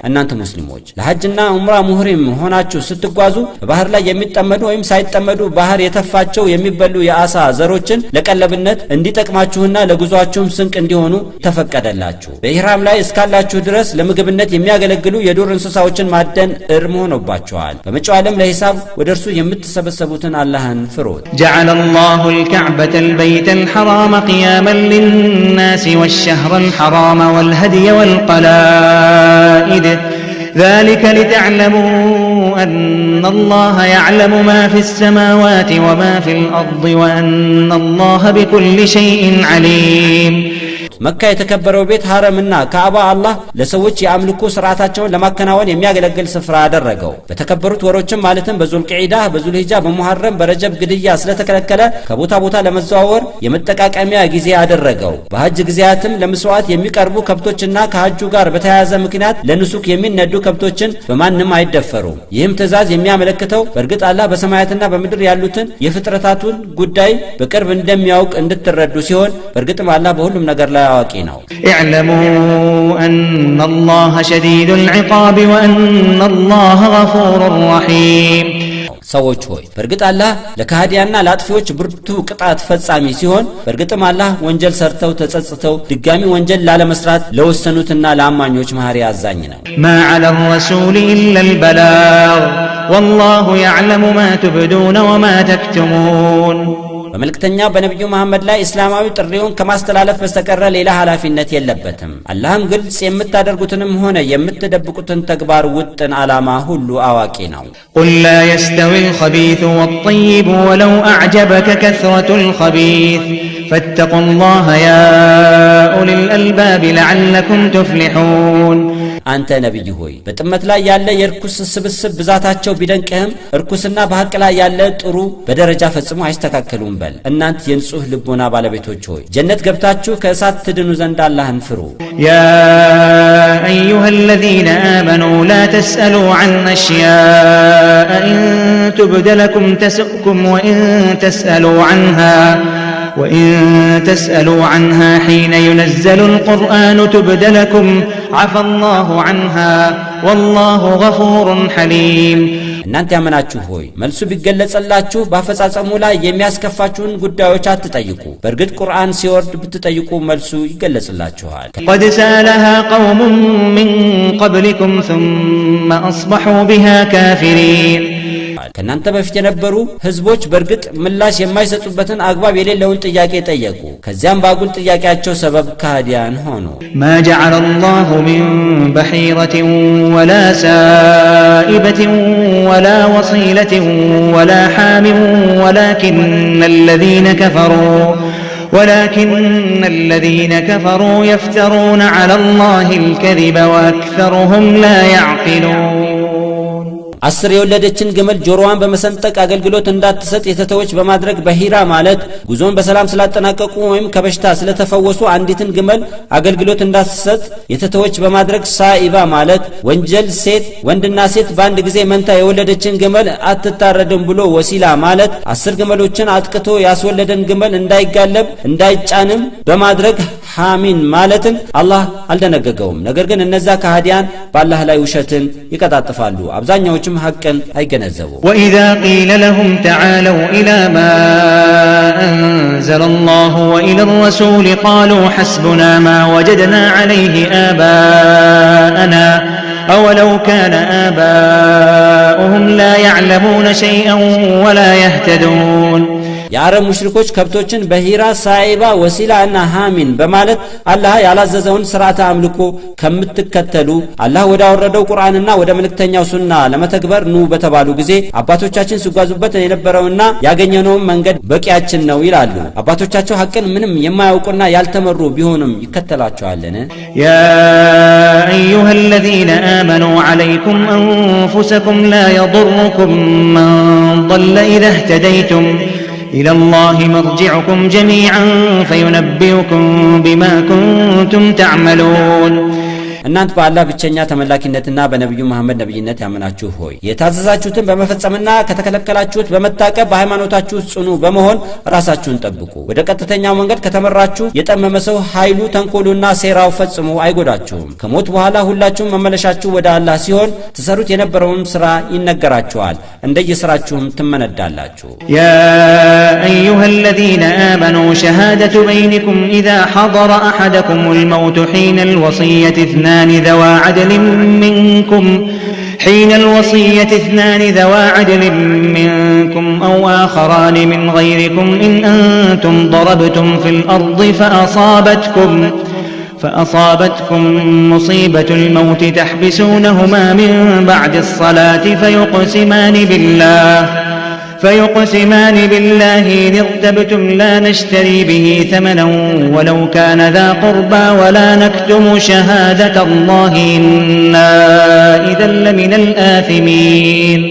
እናንተ ሙስሊሞች ለሐጅና ዑምራ ሙህሪም ሆናችሁ ስትጓዙ በባህር ላይ የሚጠመዱ ወይም ሳይጠመዱ ባህር የተፋቸው የሚበሉ የአሳ ዘሮችን ለቀለብነት እንዲጠቅማችሁና ለጉዟችሁም ስንቅ እንዲሆኑ ተፈቀደላችሁ። በኢህራም ላይ እስካላችሁ ድረስ ለምግብነት የሚያገለግሉ የዱር እንስሳዎችን ማደን እርም ሆኖባችኋል። በመጪው ዓለም ለሂሳብ ወደ እርሱ የምትሰበሰቡትን አላህን ፍሩት። جعل الله الكعبة البيت الحرام قياما للناس والشهر الحرام والهدي والقلائد ذلك لتعلموا أن الله يعلم ما في السماوات وما في الأرض وأن الله بكل شيء عليم መካ የተከበረው ቤት ሐረምና ካዕባ አላህ ለሰዎች የአምልኮ ሥርዓታቸውን ለማከናወን የሚያገለግል ስፍራ አደረገው። በተከበሩት ወሮችም ማለትም በዙልቂዕዳ፣ በዙልሂጃ፣ በሙሐረም፣ በረጀብ ግድያ ስለተከለከለ ከቦታ ቦታ ለመዘዋወር የመጠቃቀሚያ ጊዜ አደረገው። በሐጅ ጊዜያትም ለመስዋዕት የሚቀርቡ ከብቶችና ከሐጁ ጋር በተያያዘ ምክንያት ለንሱክ የሚነዱ ከብቶችን በማንም አይደፈሩም። ይህም ትእዛዝ የሚያመለክተው በእርግጥ አላህ በሰማያትና በምድር ያሉትን የፍጥረታቱን ጉዳይ በቅርብ እንደሚያውቅ እንድትረዱ ሲሆን በእርግጥም አላህ በሁሉም ነገር ላይ አዋቂ ነው። اعلموا أن الله شديد العقاب وأن الله غفور رحيم ሰዎች ሆይ በእርግጥ አላህ ለካህዲያና ለአጥፊዎች ብርቱ ቅጣት ፈጻሚ ሲሆን በእርግጥም አላህ ወንጀል ሰርተው ተጸጽተው ድጋሚ ወንጀል ላለመስራት ለወሰኑትና ለአማኞች መሐሪ አዛኝ ነው። ما على الرسول إلا البلاغ والله يعلم ما تبدون وما تكتمون በመልእክተኛ በነብዩ መሐመድ ላይ እስላማዊ ጥሪውን ከማስተላለፍ በስተቀር ሌላ ኃላፊነት የለበትም። አላህም ግልጽ የምታደርጉትንም ሆነ የምትደብቁትን ተግባር ውጥን ዓላማ ሁሉ አዋቂ ነው። قل لا يستوي الخبيث والطيب ولو أعجبك كثرة الخبيث فاتقوا الله يا أولي الألباب لعلكم تفلحون አንተ ነብይ ሆይ በጥመት ላይ ያለ የርኩስ ስብስብ ብዛታቸው ቢደንቅህም እርኩስና በሐቅ ላይ ያለ ጥሩ በደረጃ ፈጽሞ አይስተካከሉም በል። እናንተ የንጹህ ልቦና ባለቤቶች ሆይ ጀነት ገብታችሁ ከእሳት ትድኑ ዘንድ አላህን ፍሩ። يا أيها الذين آمنوا لا تسألوا عن أشياء إن تبد لكم تسؤكم وإن تسألوا عنها حين ينزل القرآن تبد لكم عفى الله عنها والله غفور حليم እናንተ ያመናችሁ ሆይ መልሱ ቢገለጽላችሁ ባፈጻጸሙ ላይ የሚያስከፋችሁን ጉዳዮች አትጠይቁ። በእርግጥ ቁርአን ሲወርድ ብትጠይቁ መልሱ ይገለጽላችኋል። قد سألها قوم من قبلكم ثم أصبحوا بها كافرين ከናንተ በፊት የነበሩ ህዝቦች በእርግጥ ምላሽ የማይሰጡበትን አግባብ የሌለውን ጥያቄ ጠየቁ። ከዚያም ባጉል ጥያቄያቸው ሰበብ ካህዲያን ሆኑ። ما جعل الله من بحيرة ولا سائبة ولا وصيلة ولا حام ولكن الذين كفروا يفترون على الله الكذب وأكثرهم لا يعقلون አስር የወለደችን ግመል ጆሮዋን በመሰንጠቅ አገልግሎት እንዳትሰጥ የተተወች በማድረግ በሂራ ማለት ጉዞን በሰላም ስላጠናቀቁ ወይም ከበሽታ ስለተፈወሱ አንዲትን ግመል አገልግሎት እንዳትሰጥ የተተወች በማድረግ ሳኢባ ማለት ወንጀል ሴት ወንድና ሴት በአንድ ጊዜ መንታ የወለደችን ግመል አትታረድም ብሎ ወሲላ ማለት 10 ግመሎችን አጥቅቶ ያስወለደን ግመል እንዳይጋለብ እንዳይጫንም በማድረግ ሐሚን ማለትን አላህ አልደነገገውም። ነገር ግን እነዛ ከሃዲያን በአላህ ላይ ውሸትን ይቀጣጥፋሉ። አብዛኛዎችም ሐቅን አይገነዘቡም። وإذا قيل لهم تعالوا إلى ما أنزل الله وإلى الرسول قالوا حسبنا ما وجدنا عليه آباءنا أولو كان آباؤهم لا يعلمون شيئا ولا يهتدون የአረብ ሙሽሪኮች ከብቶችን በሂራ ሳይባ ወሲላ እና ሐሚን በማለት አላህ ያላዘዘውን ሥርዓተ አምልኮ ከምትከተሉ አላህ ወዳወረደው ቁርአንና ወደ መልእክተኛው ሱና ለመተግበር ኑ በተባሉ ጊዜ አባቶቻችን ሲጓዙበት የነበረውና ያገኘነው መንገድ በቂያችን ነው ይላሉ። አባቶቻቸው ሐቅን ምንም የማያውቁና ያልተመሩ ቢሆንም ይከተላቸዋልን? ያ አዩሃ الذين آمنوا عليكم أنفسكم لا يضركم من ضل إذا اهتديتم إلى الله مرجعكم جميعا فينبئكم بما كنتم تعملون እናንተ በአላህ ብቸኛ ተመላኪነትና በነብዩ መሐመድ ነብይነት ያመናችሁ ሆይ የታዘዛችሁትን በመፈጸምና ከተከለከላችሁት በመታቀብ በሃይማኖታችሁ ጽኑ በመሆን ራሳችሁን ጠብቁ። ወደ ቀጥተኛው መንገድ ከተመራችሁ የጠመመ ሰው ኃይሉ ተንኮሉና ሴራው ፈጽሞ አይጎዳችሁም። ከሞት በኋላ ሁላችሁም መመለሻችሁ ወደ አላህ ሲሆን ትሰሩት የነበረውን ሥራ ይነገራችኋል፣ እንደየሥራችሁም ትመነዳላችሁ። ያ أيها الذين آمنوا شهادة بينكم إذا حضر أحدكم الموت حين الوصية حين الوصية اثنان ذوا عدل منكم أو آخران من غيركم إن أنتم ضربتم في الأرض فأصابتكم مصيبة الموت تحبسونهما من بعد الصلاة فيقسمان بالله إن ارتبتم لا نشتري به ثمنا ولو كان ذا قربى ولا نكتم شهادة الله إنا إذا لمن الآثمين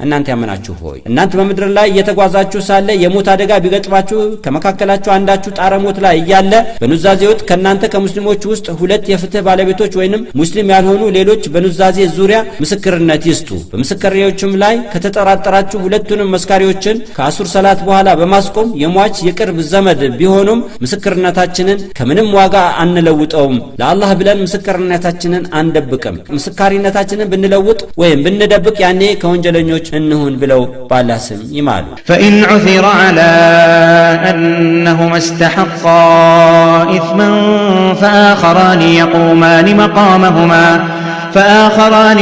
እናንተ ያመናችሁ ሆይ እናንተ በመድር ላይ እየተጓዛችሁ ሳለ የሞት አደጋ ቢገጥማችሁ ከመካከላችሁ አንዳችሁ ጣረሞት ላይ እያለ በኑዛዜው ከናንተ ከሙስሊሞች ውስጥ ሁለት የፍትህ ባለቤቶች ወይንም ሙስሊም ያልሆኑ ሌሎች በኑዛዜ ዙሪያ ምስክርነት ይስጡ። በምስክርዮችም ላይ ከተጠራጠራችሁ ሁለቱንም መስካሪዎችን ከአሱር ሰላት በኋላ በማስቆም የሟች የቅርብ ዘመድ ቢሆኑም ምስክርነታችንን ከምንም ዋጋ አንለውጠውም፣ ለአላህ ብለን ምስክርነታችንን አንደብቅም። ምስክርነታችንን ብንለውጥ ወይም ብንደብቅ ያኔ ከወንጀለኞች እንሁን ብለው ባላህ ስም ይማሉ። فإن عثر على أنهما استحقا إثما فآخران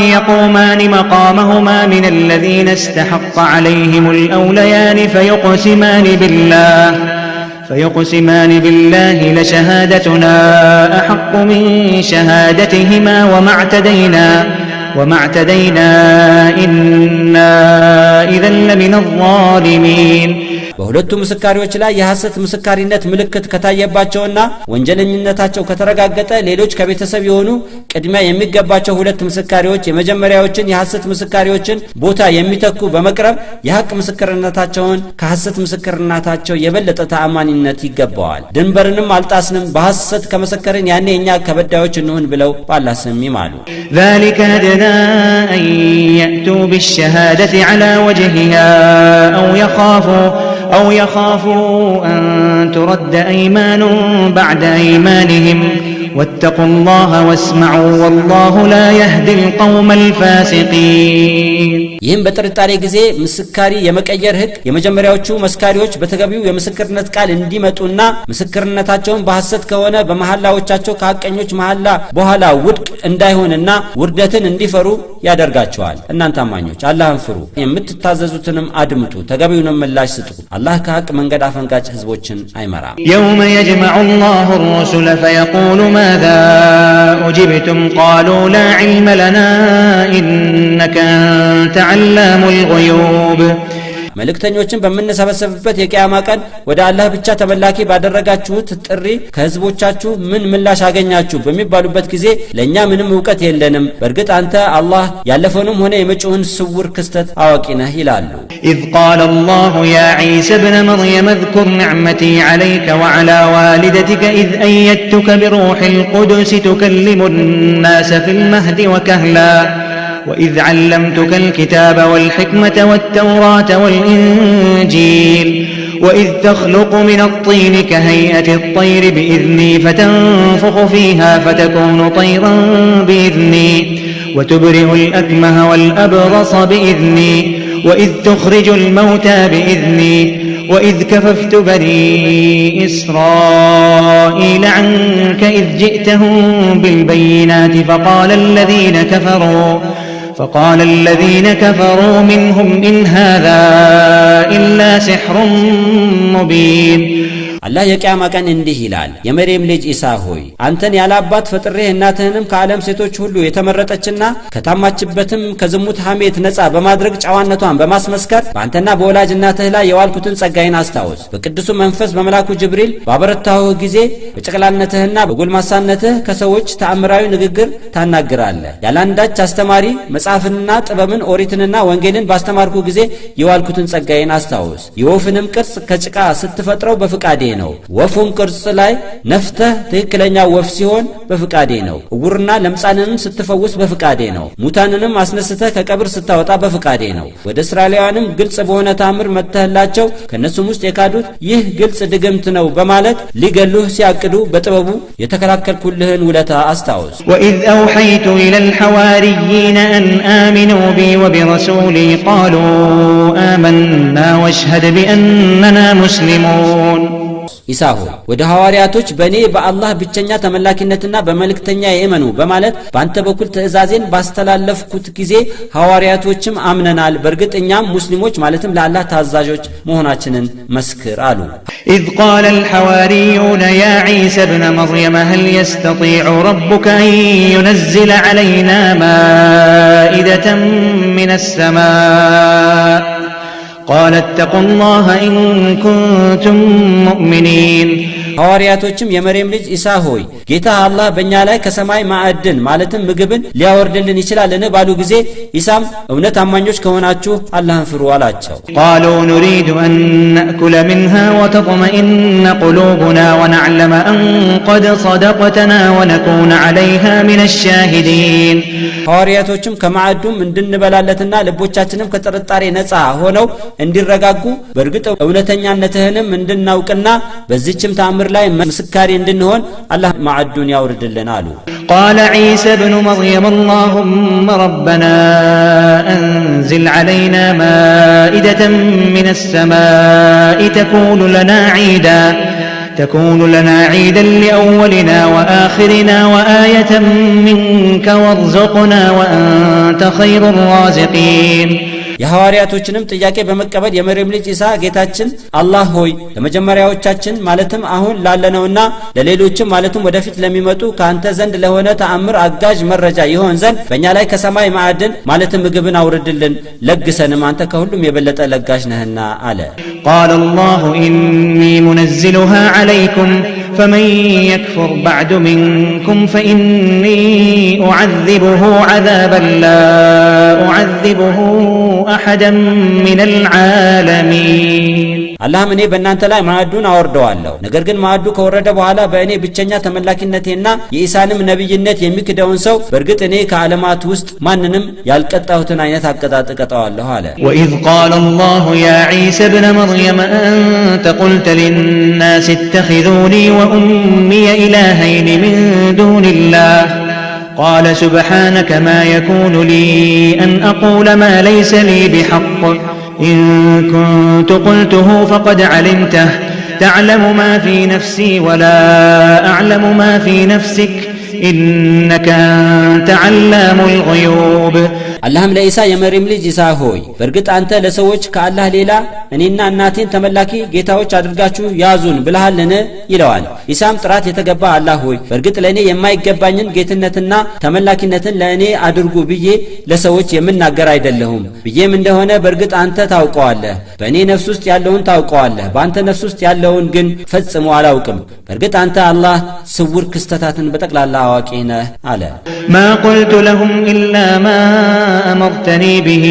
يقومان مقامهما من الذين استحق عليهم الأوليان فيقسمان بالله لشهادتنا أحق من شهادتهما وما اعتدينا إنا إذا لمن الظالمين በሁለቱ ምስካሪዎች ላይ የሐሰት ምስካሪነት ምልክት ከታየባቸውና ወንጀለኝነታቸው ከተረጋገጠ ሌሎች ከቤተሰብ የሆኑ ቅድሚያ የሚገባቸው ሁለት ምስካሪዎች የመጀመሪያዎችን የሐሰት ምስካሪዎችን ቦታ የሚተኩ በመቅረብ የሐቅ ምስክርነታቸውን ከሐሰት ምስክርነታቸው የበለጠ ተአማኒነት ይገባዋል። ድንበርንም አልጣስንም በሐሰት ከመሰከርን ያኔ እኛ ከበዳዮች እንሁን ብለው ባላህ ስም ይማሉ። ذلك أدنى أن يأتوا بالشهادة على وجهها أو يخافوا أن ترد أيمان بعد أيمانهم واتقوا الله واسمعوا والله لا يهدي القوم الفاسقين ይህም በጥርጣሬ ጊዜ ምስካሪ የመቀየር ህግ የመጀመሪያዎቹ መስካሪዎች በተገቢው የምስክርነት ቃል እንዲመጡና ምስክርነታቸውን በሐሰት ከሆነ በመሐላዎቻቸው ከሐቀኞች መሐላ በኋላ ውድቅ እንዳይሆንና ውርደትን እንዲፈሩ ያደርጋቸዋል። እናንተ አማኞች አላህን ፍሩ፣ የምትታዘዙትንም አድምጡ፣ ተገቢውንም ምላሽ ስጡ። አላህ ከሐቅ መንገድ አፈንጋጭ ህዝቦችን አይመራም። يوم يجمع الله الرسل فيقول ماذا أجبتم قالوا لا علم لنا إنك أنت علام الغيوب መልእክተኞችን በመነሰበሰብበት የቂያማ ቀን ወደ አላህ ብቻ ተመላኪ ባደረጋችሁት ጥሪ ከህዝቦቻችሁ ምን ምላሽ አገኛችሁ በሚባሉበት ጊዜ ለኛ ምንም ዕውቀት የለንም፣ በእርግጥ አንተ አላህ ያለፈውንም ሆነ የመጪውን ስውር ክስተት አዋቂ ነህ ይላሉ። إذ قال الله يا عيسى ابن مريم اذكر نعمتي عليك وعلى والدتك إذ أيدتك بروح القدس تكلم الناس في المهد وكهلا وإذ علمتك الكتاب والحكمة والتوراة والإنجيل وإذ تخلق من الطين كهيئة الطير بإذني فتنفخ فيها فتكون طيرا بإذني وتبرئ الأكمه والأبرص بإذني وإذ تخرج الموتى بإذني وإذ كففت بني إسرائيل عنك إذ جئتهم بالبينات فقال الذين كفروا منهم إن هذا إلا سحر مبين አላህ የቂያማ ቀን እንዲህ ይላል፣ የመርየም ልጅ ኢሳ ሆይ አንተን ያለ አባት ፈጥሬህ እናትህንም ከዓለም ሴቶች ሁሉ የተመረጠችና ከታማችበትም ከዝሙት ሐሜት ነፃ በማድረግ ጨዋነቷን በማስመስከር በአንተና በወላጅ እናትህ ላይ የዋልኩትን ጸጋዬን አስታውስ። በቅዱሱ መንፈስ በመላኩ ጅብሪል ባበረታሁህ ጊዜ በጨቅላነትህና በጎልማሳነትህ ከሰዎች ተአምራዊ ንግግር ታናግራለህ። ያላንዳች አስተማሪ መጽሐፍንና ጥበብን ኦሪትንና ወንጌልን ባስተማርኩ ጊዜ የዋልኩትን ጸጋዬን አስታውስ። የወፍንም ቅርጽ ከጭቃ ስትፈጥረው በፍቃዴ ነው። ወፉን ቅርጽ ላይ ነፍተህ ትክክለኛ ወፍ ሲሆን በፍቃዴ ነው። ዕውርና ለምጻንንም ስትፈውስ በፍቃዴ ነው። ሙታንንም አስነስተህ ከቀብር ስታወጣ በፍቃዴ ነው። ወደ እስራኤላውያንም ግልጽ በሆነ ታምር መተህላቸው ከነሱም ውስጥ የካዱት ይህ ግልጽ ድግምት ነው በማለት ሊገሉህ ሲያቅዱ በጥበቡ የተከላከልኩልህን ውለታ አስታውስ። وإذ أوحيت إلى الحواريين أن آمنوا بي وبرسولي قالوا آمنا واشهد بأننا مسلمون ኢሳ ሆይ ወደ ሐዋርያቶች በእኔ በአላህ ብቸኛ ተመላኪነትና በመልእክተኛ የእመኑ በማለት በአንተ በኩል ትእዛዜን ባስተላለፍኩት ጊዜ ሐዋርያቶችም አምነናል፣ በእርግጥ እኛም ሙስሊሞች ማለትም ለአላህ ታዛዦች መሆናችንን መስክር አሉ። إذ قال الحواريون يا عيسى ابن مريم هل يستطيع ربك أن ينزل علينا مائدة من السماء قال اتقوا الله إن كنتم مؤمنين ሐዋርያቶችም የመርየም ልጅ ኢሳ ሆይ ጌታ አላህ በእኛ ላይ ከሰማይ ማዕድን ማለትም ምግብን ሊያወርድልን ይችላልን ባሉ ጊዜ ኢሳም እውነት አማኞች ከሆናችሁ አላህን ፍሩ አላቸው። قالوا نريد أن نأكل منها وتطمئن قلوبنا ونعلم أن قد صدقتنا ونكون عليها من الشاهدين ሐዋርያቶችም ከማዕዱም እንድንበላለትና ልቦቻችንም ከጥርጣሬ ነፃ ሆነው እንዲረጋጉ በእርግጥ እውነተኛነትህንም እንድናውቅና በዚህችም ተአምር ላይ መስካሪ እንድንሆን አላህ ማዕዱን ያውርድልን አሉ። قال عيسى ابن مريم اللهم ربنا أنزل علينا مائدة من السماء تكون لنا عيدا لأولنا وآخرنا وآية منك وارزقنا وأنت خير الرازقين የሐዋርያቶችንም ጥያቄ በመቀበል የመርየም ልጅ ኢሳ ጌታችን አላህ ሆይ ለመጀመሪያዎቻችን ማለትም አሁን ላለነውና ለሌሎችም ማለትም ወደፊት ለሚመጡ ካንተ ዘንድ ለሆነ ተአምር አጋዥ መረጃ ይሆን ዘንድ በእኛ ላይ ከሰማይ ማዕድን ማለትም ምግብን አውርድልን ለግሰንም አንተ ከሁሉም የበለጠ ለጋሽ ነህና አለ። قال الله إني منزلها عليكم فمن يكفر بعد منكم فإني أعذبه عذابا لا أعذبه أحدا من العالمين አላህም እኔ በእናንተ ላይ ማዕዱን አወርደዋለሁ፣ ነገር ግን ማዕዱ ከወረደ በኋላ በእኔ ብቸኛ ተመላኪነቴና የኢሳንም ነብይነት የሚክደውን ሰው በእርግጥ እኔ ከዓለማት ውስጥ ማንንም ያልቀጣሁትን አይነት አቀጣጥ እቀጣዋለሁ አለ። وإذ قال الله يا عيسى ابن مريم أنت قلت للناس اتخذوني وأمي إلهين من دون الله قال سبحانك ما يكون لي أن أقول ما ليس لي بحق إن كنت قلته فقد علمته تعلم ما في نفسي ولا أعلم ما في نفسك إنك أنت علام الغيوب አላህም ለኢሳ የመርየም ልጅ ኢሳ ሆይ በእርግጥ አንተ ለሰዎች ከአላህ ሌላ እኔና እናቴን ተመላኪ ጌታዎች አድርጋችሁ ያዙን ብለሃልን ይለዋል። ኢሳም ጥራት የተገባ አላህ ሆይ በእርግጥ ለእኔ የማይገባኝን ጌትነትና ተመላኪነትን ለእኔ አድርጉ ብዬ ለሰዎች የምናገር አይደለሁም። ብዬም እንደሆነ በእርግጥ አንተ ታውቀዋለህ፣ በእኔ ነፍስ ውስጥ ያለውን ታውቀዋለህ፣ በአንተ ነፍስ ውስጥ ያለውን ግን ፈጽሞ አላውቅም። በእርግጥ አንተ አላህ ስውር ክስተታትን በጠቅላላ አዋቂ ነህ አለ። ما قلت لهم إلا ما أمرتني به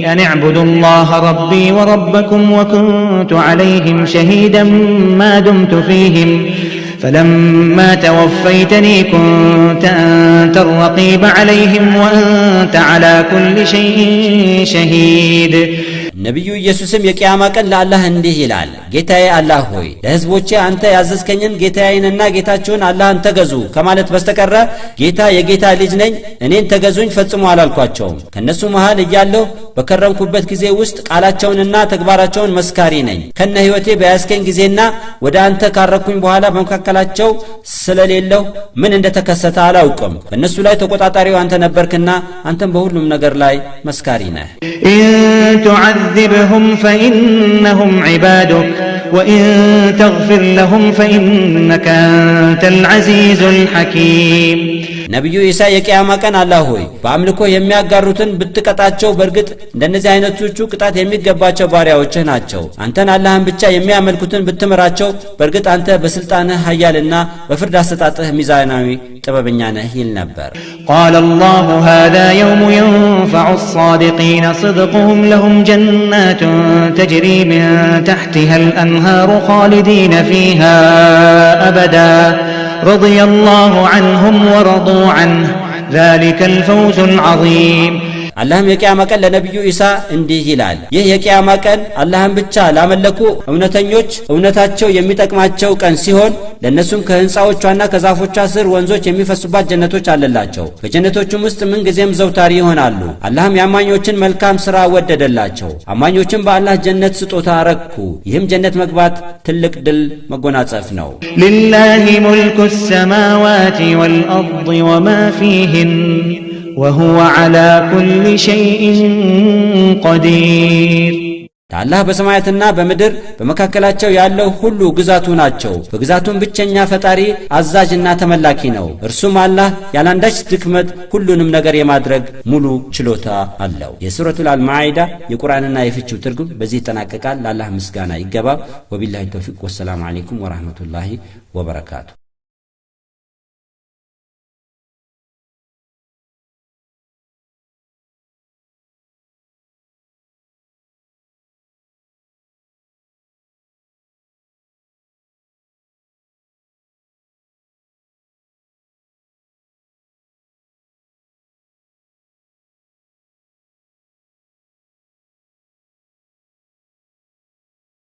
أن اعبدوا الله ربي وربكم وكنت عليهم شهيدا ما دمت فيهم فلما توفيتني كنت أنت الرقيب عليهم وأنت على كل شيء شهيد ነብዩ ኢየሱስም የቂያማ ቀን ለአላህ እንዲህ ይላል፣ ጌታዬ አላህ ሆይ ለህዝቦቼ አንተ ያዘዝከኝን ጌታዬንና ጌታችሁን አላህን ተገዙ ከማለት በስተቀር ጌታ የጌታ ልጅ ነኝ እኔን ተገዙኝ ፈጽሞ አላልኳቸውም። ከነሱ መሃል እያለሁ በከረምኩበት ጊዜ ውስጥ ቃላቸውንና ተግባራቸውን መስካሪ ነኝ። ከነ ህይወቴ በያስከኝ ጊዜና ወደ አንተ ካረኩኝ በኋላ በመካከላቸው ስለሌለው ምን እንደተከሰተ አላውቅም። በእነሱ ላይ ተቆጣጣሪው አንተ ነበርክና አንተም በሁሉም ነገር ላይ መስካሪ ነህ። ኢን ቱዐዚብሁም ፈኢነሁም ዒባዱክ ወኢን ተግፊር ለሁም ፈኢነከ አንተል ዐዚዙል ሐኪም። ነብዩ ኢሳ የቂያማ ቀን አላህ ሆይ በአምልኮ የሚያጋሩትን ብትቀጣቸው በርግጥ እንደነዚህ አይነቶቹ ቅጣት የሚገባቸው ባሪያዎችህ ናቸው። አንተን አላህን ብቻ የሚያመልኩትን ብትምራቸው በርግጥ አንተ በስልጣንህ ኃያልና በፍርድ አሰጣጥህ ሚዛናዊ ጥበበኛ ነህ ይል ነበር። ቃለ አላሁ ሃዛ የውሙ የንፈዑ አሳዲቂነ صድቁሁም ለሁም ጀናቱን ተጅሪ ሚን ተሕቲሃ አልአንሃሩ ኻሊዲነ ፊሃ አበዳ رضي الله عنهم ورضوا عنه ذلك الفوز العظيم። አላህም የቂያማ ቀን ለነብዩ ኢሳ እንዲህ ይላል፣ ይህ የቂያማ ቀን አላህን ብቻ ላመለኩ እውነተኞች እውነታቸው የሚጠቅማቸው ቀን ሲሆን ለነሱም ከህንጻዎቿና ከዛፎቿ ስር ወንዞች የሚፈሱባት ጀነቶች አለላቸው። በጀነቶቹም ውስጥ ምን ጊዜም ዘውታሪ ይሆናሉ። አላህም የአማኞችን መልካም ሥራ ወደደላቸው። አማኞችን በአላህ ጀነት ስጦታ ረኩ። ይህም ጀነት መግባት ትልቅ ድል መጎናጸፍ ነው። ሊላሂ ሙልኩ السماوات والأرض وما فيهن وهو على كل شيء قدير። ለአላህ በሰማያትና በምድር በመካከላቸው ያለው ሁሉ ግዛቱ ናቸው። በግዛቱም ብቸኛ ፈጣሪ አዛዥና ተመላኪ ነው። እርሱም አላህ ያላንዳች ድክመት ሁሉንም ነገር የማድረግ ሙሉ ችሎታ አለው። የሱረቱል አልማኢዳ የቁርአንና የፍቺው ትርጉም በዚህ ይጠናቀቃል። ለአላህ ምስጋና ይገባው። ወቢላሂ ተውፊቅ ወሰላሙ አለይኩም ወራህመቱላሂ ወበረካቱ።